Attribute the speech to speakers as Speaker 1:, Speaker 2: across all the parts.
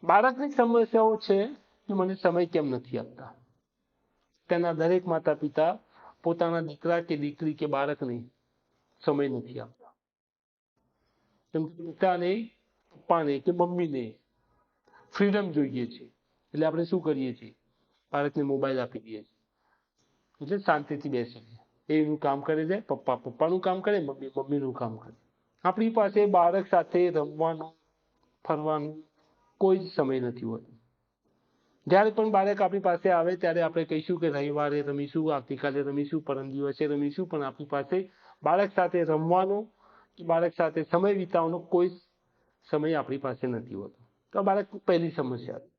Speaker 1: બાળકની સમસ્યાઓ છે કે મને સમય કેમ નથી આપતા. તેના દરેક માતા પિતા પોતાના દીકરા કે દીકરી કે બાળકને સમય નથી આપતા. કેમ કે પિતાને, પપ્પાને કે મમ્મીને ફ્રીડમ જોઈએ છે, એટલે આપણે શું કરીએ છીએ, બાળકને મોબાઈલ આપી દઈએ છીએ, એટલે શાંતિથી બેસે છે. એનું કામ કરે છે, પપ્પા પપ્પાનું કામ કરે, મમ્મી મમ્મીનું કામ કરે. આપણી પાસે બાળક સાથે રમવાનું, ફરવાનું કોઈ જ સમય નથી હોતો. જ્યારે પણ બાળક આપણી પાસે આવે ત્યારે આપણે કહીશું કે રવિવારે રમીશું, આવતીકાલે રમીશું, પરમ દિવસે રમીશું, પણ આપણી પાસે બાળક સાથે રમવાનો, બાળક સાથે સમય વિતાવવાનો કોઈ સમય આપણી પાસે નથી હોતો. તો બાળકની પહેલી સમસ્યા છે.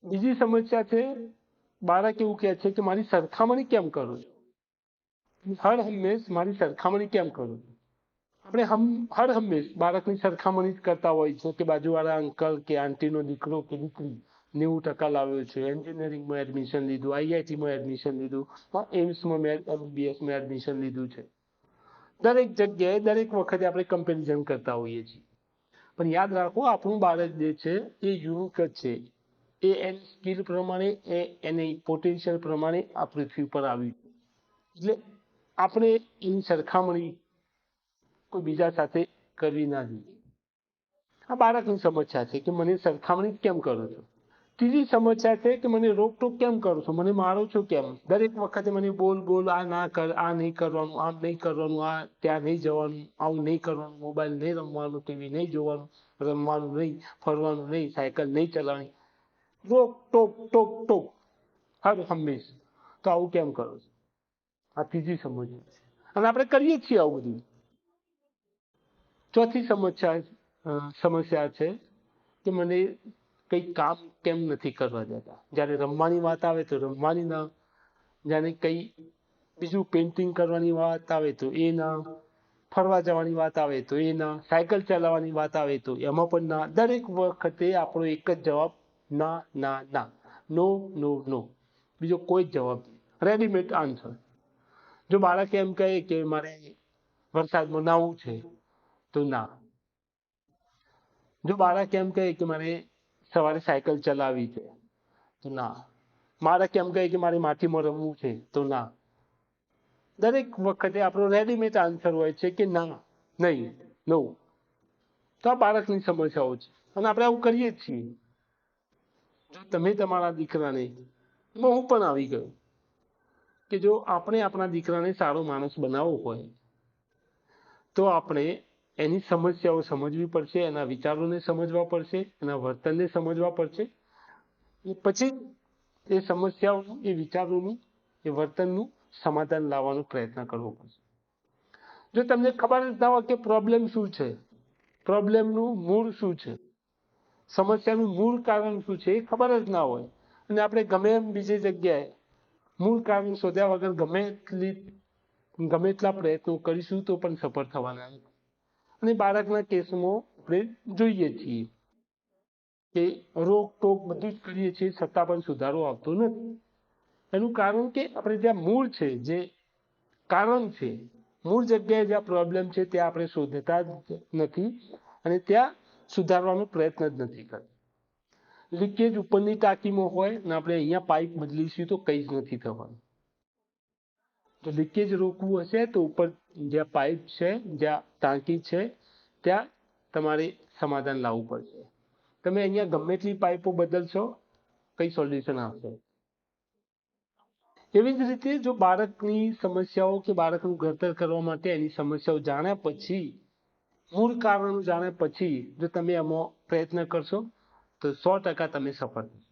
Speaker 1: બીજી સમસ્યા છે, બાળક એવું કહે છે કે મારી સરખામણી કેમ કરો છો, હર હંમેશ મારી સરખામણી કેમ કરો છો. આપણે હર હંમેશ બાળકની સરખામણી કરતા હોય છે કે બાજુવાળા અંકલ કે આંટીનો દીકરો કે દીકરી 90% લાવ્યો છે, એન્જિનિયરિંગમાં એડમિશન લીધું, આઈઆઈટીમાં એડમિશન લીધું, એમ્સમાં MBBSમાં એડમિશન લીધું છે. દરેક જગ્યાએ દરેક વખતે આપણે કમ્પેરિઝન કરતા હોઈએ છીએ. પણ યાદ રાખો, આપણું બાળક જે છે એ યુનિક જ છે. એ એની સ્કિલ પ્રમાણે, એની પોટેન્શિયલ પ્રમાણે આ પૃથ્વી પર આવ્યું છે. એટલે આપણે એની સરખામણી કોઈ બીજા સાથે કરવી ના જોઈએ. આ બાળકની સમસ્યા છે કે મને સરખામણી કેમ કરો છો. ત્રીજી સમસ્યા છે કે મને રોકટોક કેમ કરો છો, મને મારો છો કેમ. દરેક વખતે મને બોલ બોલ, આ ના કર, આ નહીં કરવાનું, આમ નહીં કરવાનું, આ ત્યાં નહીં જવાનું, આવું નહીં કરવાનું, મોબાઈલ નહીં રમવાનું, ટીવી નહીં જોવાનું, રમવાનું નહીં, ફરવાનું નહીં, સાયકલ નહીં ચલાવવાની, રોક ટોક ટોક ટોક હર હંમેશ. તો આવું કેમ કરો છો. આ ત્રીજી સમસ્યા છે, અને આપણે કરીએ છીએ આવું બધું. ચોથી સમસ્યા છે કે મને કંઈ કામ કેમ નથી કરવા દેતા. જ્યારે રમવાની વાત આવે તો રમવાની ના, જ્યારે કંઈ બીજું પેઇન્ટિંગ કરવાની વાત આવે તો એ ના, ફરવા જવાની વાત આવે તો એ ના, સાયકલ ચલાવવાની વાત આવે તો એમાં પણ ના. દરેક વખતે આપણો એક જ જવાબ, ના ના ના, નો નો નો, બીજો કોઈ જ જવાબ નહીં, રેડીમેડ આન્સર. જો બાળક એમ કહે કે મારે વરસાદમાં નાહવું છે તો ના. જો બાળક એમ કહે કે મારે સવારે સાયકલ ચલાવવી છે તો ના. બાળક એમ કહે કે મારે માટીમાં રમવું છે તો ના. દરેક વખતે આપણો રેડીમેડ આન્સર હોય છે કે ના, નહીં, નો. તો આ બાળકની સમસ્યાઓ છે, અને આપણે આવું કરીએ જ છીએ. જો તમે તમારા દીકરાને, હું પણ આવી ગયો, કે જો આપણે આપણા દીકરાને સારો માણસ બનાવવો હોય તો આપણે એની સમસ્યાઓ સમજવી પડશે, એના વિચારોને સમજવા પડશે, એના વર્તનને સમજવા પડશે. એ પછી એ સમસ્યાઓનું, એ વિચારોનું, એ વર્તનનું સમાધાન લાવવાનો પ્રયત્ન કરવો પડશે. જો તમને ખબર જ ના હોય કે પ્રોબ્લેમ શું છે, પ્રોબ્લેમનું મૂળ શું છે, સમસ્યાનું મૂળ કારણ શું છે, એ ખબર જ ના હોય, અને આપણે ગમે એમ બીજી જગ્યાએ મૂળ કારણ શોધ્યા વગર ગમે એટલા પ્રયત્નો કરીશું તો પણ સફળ થવાના નથી. અને બાળકના કેસમાં આપણે જોઈએ છીએ કે રોક ટોક બધું જ કરીએ છીએ છતાં પણ સુધારો આવતો નથી. એનું કારણ કે આપણે જ્યાં મૂળ છે, જે કારણ છે, મૂળ જગ્યાએ જ્યાં પ્રોબ્લેમ છે ત્યાં આપણે શોધતા જ નથી, અને ત્યાં સુધારવાનો પ્રયત્ન જ નથી કરતા. લીકેજ ઉપરની ટાંકીમાં હોય ને આપણે અહીંયા પાઇપ બદલીશું તો કંઈ જ નથી થવાનું. તો લીકેજ રોકવું હશે તો ઉપર જ્યાં પાઇપ છે, જ્યાં ટાંકી છે, ત્યાં તમારે સમાધાન લાવવું પડશે. તમે અહીંયા ગમે એટલી પાઇપો બદલશો, કઈ સોલ્યુશન આવશે. એવી જ રીતે જો બાળકની સમસ્યાઓ કે બાળકનું ઘડતર કરવા માટે એની સમસ્યાઓ જાણ્યા પછી, મૂળ કારણો જાણ્યા પછી જો તમે એમાં પ્રયત્ન કરશો તો 100% તમે સફળ થશો.